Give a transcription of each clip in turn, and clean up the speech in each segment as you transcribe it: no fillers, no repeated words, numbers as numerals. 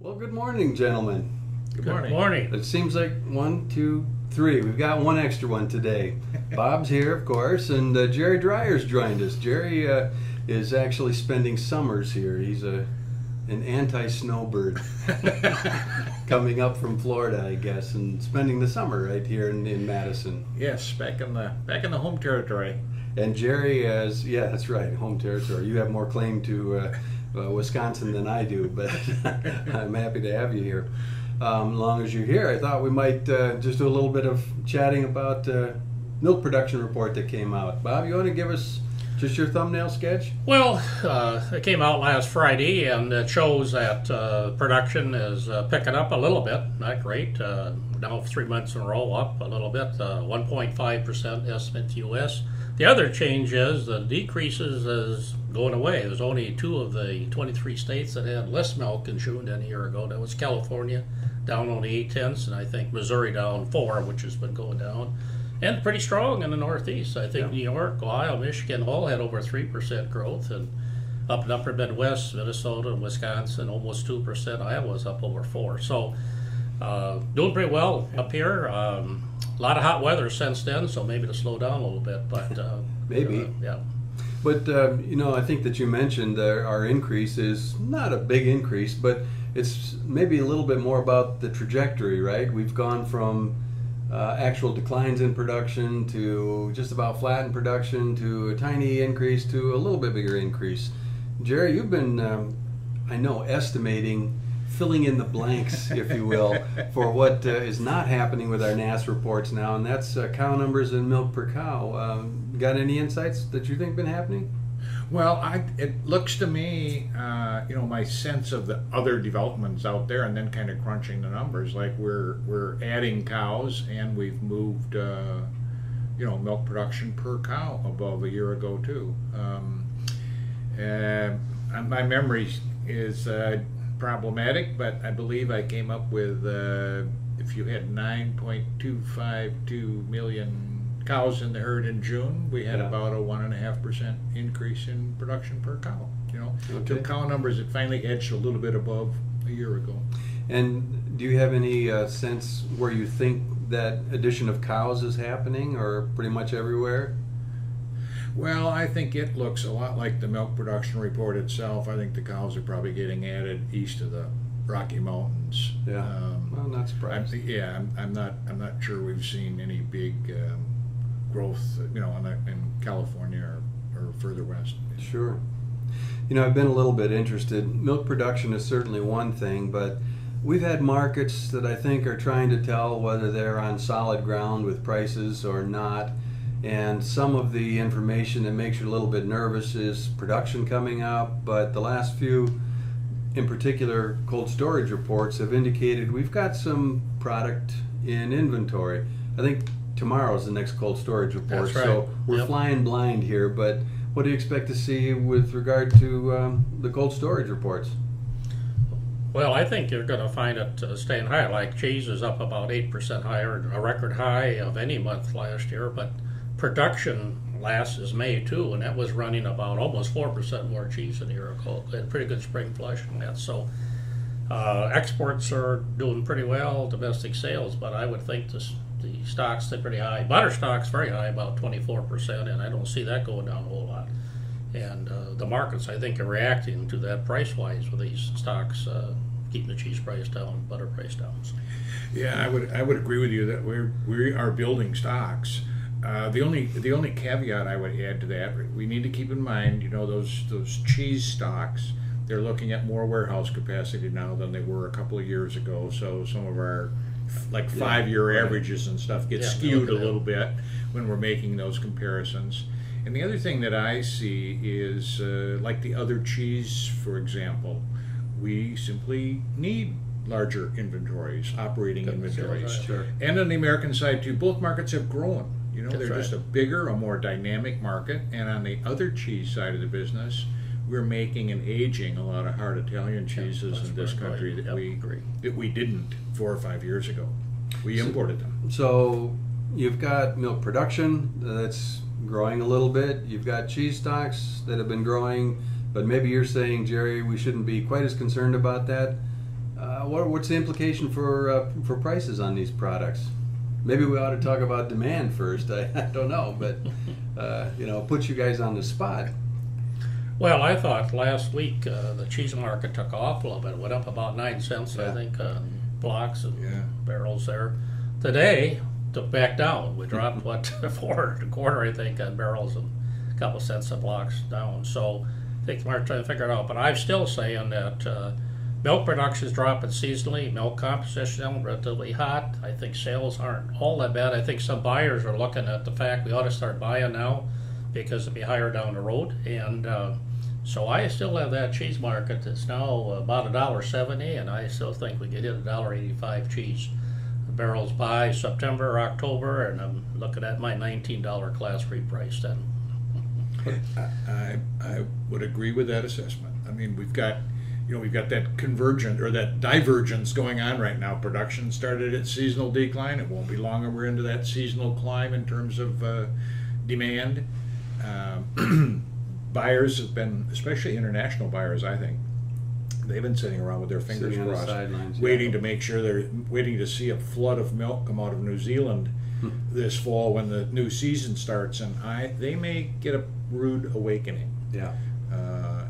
Well, good morning, gentlemen. Good Morning. morning. It seems like 1, 2, 3. We've got one extra one today. Bob's here, of course, and Jerry Dreyer's joined us. Jerry is actually spending summers here. He's an anti-snowbird coming up from Florida, I guess, and spending the summer right here in Madison. Yes, back in the home territory. And Jerry that's right, home territory. You have more claim to Wisconsin than I do, but I'm happy to have you here. As long as you're here, I thought we might just do a little bit of chatting about milk production report that came out. Bob, you want to give us just your thumbnail sketch? Well, it came out last Friday, and it shows that production is picking up a little bit. Not great. Now 3 months in a row up a little bit. 1.5% estimate U.S. The other change is the decreases is going away. There's only 2 of the 23 states that had less milk in June than a year ago. That was California, down only 0.8, and I think Missouri down 4, which has been going down. And pretty strong in the Northeast. I think New York, Ohio, Michigan all had over 3% growth, and up in upper Midwest, Minnesota and Wisconsin, almost 2%. Iowa's up over 4%. So doing pretty well up here. A lot of hot weather since then, so maybe to slow down a little bit, but Maybe. yeah. But, I think that you mentioned our increase is not a big increase, but it's maybe a little bit more about the trajectory, right? We've gone from actual declines in production to just about flat in production to a tiny increase to a little bit bigger increase. Jerry, you've been, I know, estimating, filling in the blanks, if you will, for what is not happening with our NAS reports now, and that's cow numbers and milk per cow. Got any insights that you think been happening? Well, it looks to me, my sense of the other developments out there, and then kind of crunching the numbers, like we're adding cows, and we've moved, milk production per cow above a year ago too. My memory is problematic, but I believe I came up with if you had 9.252 million cows in the herd in June, we had about a 1.5% increase in production per cow. The cow numbers had finally edged a little bit above a year ago. And do you have any sense where you think that addition of cows is happening, or pretty much everywhere? Well, I think it looks a lot like the milk production report itself. I think the cows are probably getting added east of the Rocky Mountains. Yeah. Well, not surprised. I'm not sure we've seen any big growth, in California or further west. Sure. I've been a little bit interested. Milk production is certainly one thing, but we've had markets that I think are trying to tell whether they're on solid ground with prices or not. And some of the information that makes you a little bit nervous is production coming up, but the last few, in particular, cold storage reports have indicated we've got some product in inventory. I think tomorrow's the next cold storage report, That's right. So we're flying blind here, but what do you expect to see with regard to the cold storage reports? Well, I think you're going to find it staying high. Like cheese is up about 8% higher, a record high of any month last year, but production last is May too, and that was running about almost 4% more cheese than a year ago. They had a pretty good spring flush in that. So exports are doing pretty well, domestic sales, but I would think the stocks stay pretty high. Butter stocks very high, about 24%, and I don't see that going down a whole lot. And the markets, I think, are reacting to that price-wise with these stocks keeping the cheese price down, butter price down. So. Yeah, I would agree with you that we are building stocks. The only caveat I would add to that, we need to keep in mind, those cheese stocks, they're looking at more warehouse capacity now than they were a couple of years ago. So some of our 5-year averages and stuff get skewed a little bit when we're making those comparisons. And the other thing that I see is like the other cheese, for example, we simply need larger inventories, operating inventories. Sure. And on the American side too, both markets have grown. They're just a bigger, a more dynamic market. And on the other cheese side of the business, we're making and aging a lot of hard Italian cheeses in this country that we didn't 4 or 5 years ago. We imported them. So you've got milk production that's growing a little bit. You've got cheese stocks that have been growing, but maybe you're saying, Jerry, we shouldn't be quite as concerned about that. what's the implication for prices on these products? Maybe we ought to talk about demand first. I don't know, but put you guys on the spot. Well, I thought last week the cheese market took off a little bit. It went up about 9 cents, Yeah. I think, blocks and barrels there. Today, took back down. We dropped, 4.25, I think, on barrels and a couple cents of blocks down. So I think we're trying to figure it out. But I'm still saying that milk production is dropping seasonally. Milk composition is relatively hot. I think sales aren't all that bad. I think some buyers are looking at the fact we ought to start buying now because it'll be higher down the road. And so I still have that cheese market that's now about $1.70, and I still think we could hit $1.85 cheese barrels by September or October, and I'm looking at my $19 class 3 price then. I would agree with that assessment. I mean, we've got that convergent or that divergence going on right now. Production started its seasonal decline. It won't be long and we're into that seasonal climb in terms of demand. Buyers have been, especially international buyers, I think, they've been sitting around with their fingers Sitting on the crossed, sidelines, yeah. waiting to make sure they're waiting to see a flood of milk come out of New Zealand this fall when the new season starts, and they may get a rude awakening. Yeah.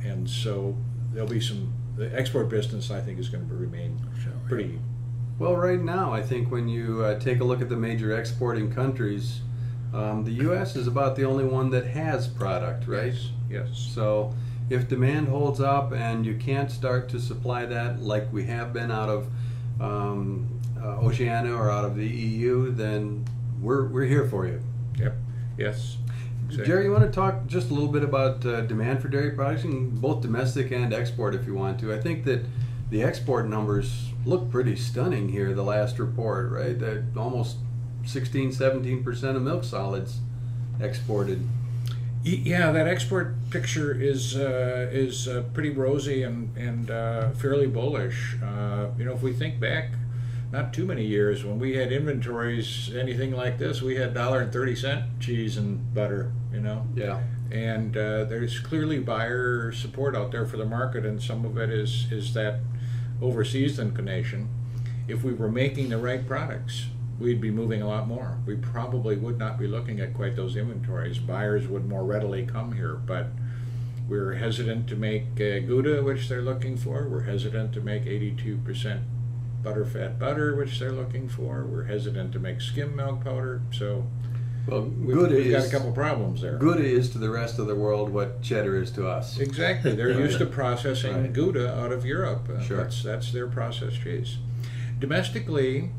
And so there'll be the export business, I think, is going to remain pretty. Well, right now, I think when you take a look at the major exporting countries, the U.S. is about the only one that has product, right? Yes. So if demand holds up and you can't start to supply that like we have been out of Oceania or out of the EU, then we're here for you. Yep. Yes. Exactly. Jerry, you want to talk just a little bit about demand for dairy products, both domestic and export if you want to. I think that the export numbers look pretty stunning here, the last report, right? That almost 16-17% of milk solids exported. Yeah, that export picture is pretty rosy and fairly bullish. If we think back not too many years when we had inventories anything like this, we had $1.30 cheese and butter. Yeah. And there's clearly buyer support out there for the market, and some of it is that overseas inclination. If we were making the right products, we'd be moving a lot more. We probably would not be looking at quite those inventories. Buyers would more readily come here, but we're hesitant to make Gouda, which they're looking for. We're hesitant to make 82% butterfat butter, which they're looking for. We're hesitant to make skim milk powder. So well, we've got a couple problems there. Gouda is to the rest of the world what cheddar is to us. Exactly. They're used to processing Gouda out of Europe. Sure. That's their processed cheese. Domestically,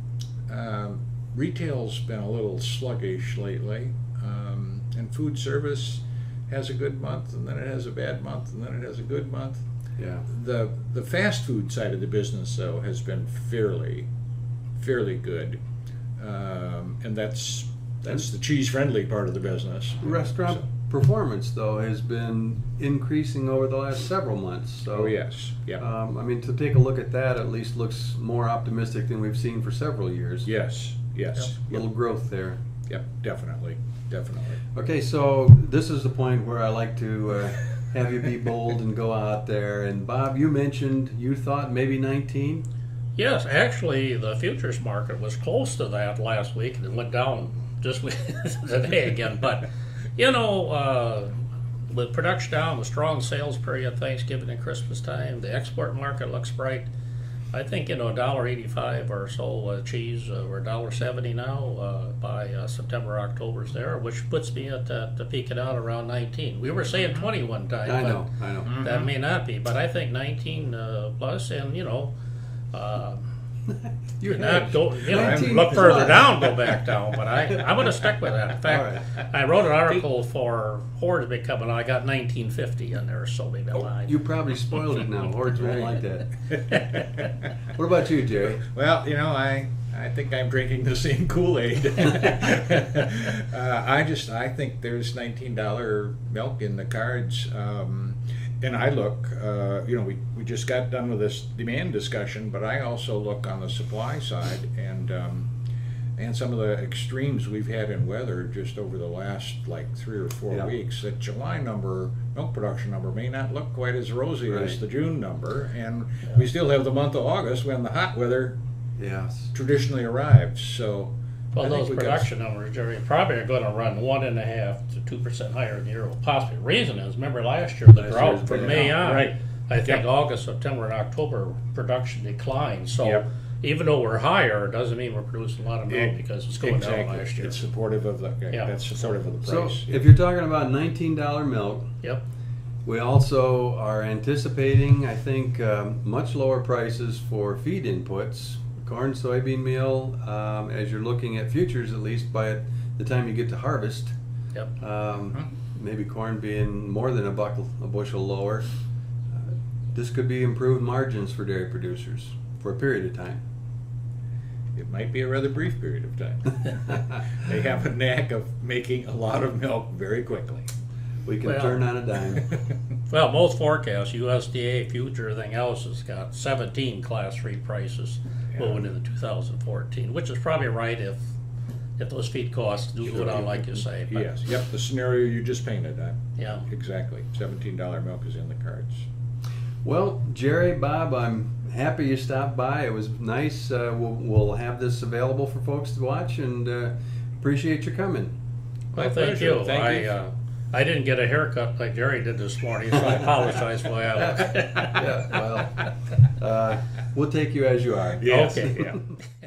retail's been a little sluggish lately, and food service has a good month, and then it has a bad month, and then it has a good month. Yeah. The fast food side of the business, though, has been fairly good, and that's the cheese-friendly part of the business. Restaurant performance, though, has been increasing over the last several months. So, oh yes, yeah. To take a look at that, at least looks more optimistic than we've seen for several years. Yes. Little growth there. Yep, definitely. Okay, so this is the point where I like to have you be bold and go out there. And Bob, you mentioned you thought maybe 19? Yes, actually, the futures market was close to that last week, and it went down just today again. But, with production down, the strong sales period, Thanksgiving and Christmas time, the export market looks bright. I think, $1.85 or so cheese, we're $1.70 now by September, October's there, which puts me at the peaking out around 19. We were saying 20 one time. I know. That may not be, but I think 19 plus, and You not go, 19 look further plus. down, go back down. But I'm going to stick with that. In fact, All right. I wrote an article for Hordes coming. I got 1950 in there, so maybe line. You probably spoiled it now. Hordes won't like that. What about you, Jerry? Well, I think I'm drinking the same Kool-Aid. I think there's $19 milk in the cards. And I look, we just got done with this demand discussion, but I also look on the supply side, and and some of the extremes we've had in weather just over the last like 3 or 4 Yeah. weeks, that July milk production number may not look quite as rosy as Right. the June number, and we still have the month of August when the hot weather Yes. traditionally arrives. So Well, I think those we got- production numbers, Jerry, probably are going to run 1.5 to 2% higher in the year. Well, possibly. The reason is, remember last year, the Last drought year's from bad. May on, Right. I think Yep. August, September, and October production declined. So Yep. even though we're higher, it doesn't mean we're producing a lot of milk because it's going down exactly. last year. It's supportive of the Yeah. that's supportive of the So price. if you're talking about $19 milk, Yep. we also are anticipating, I think, much lower prices for feed inputs, corn, soybean meal, as you're looking at futures, at least by the time you get to harvest. Yep. Maybe corn being more than a bushel lower. This could be improved margins for dairy producers for a period of time. It might be a rather brief period of time. They have a knack of making a lot of milk very quickly. We can Well- turn on a dime. Well, most forecasts, USDA, future, everything else, has got 17 Class 3 prices moving into 2014, which is probably right if those feed costs do go down like you say. But, Yes, yep, the scenario you just painted, Yeah. exactly. $17 milk is in the cards. Well, Jerry, Bob, I'm happy you stopped by. It was nice. We'll have this available for folks to watch, and appreciate your coming. Well, My thank pleasure. you. Thank you. I didn't get a haircut like Jerry did this morning, so I apologize for that. Yeah, well, we'll take you as you are. Yes. Okay, yeah.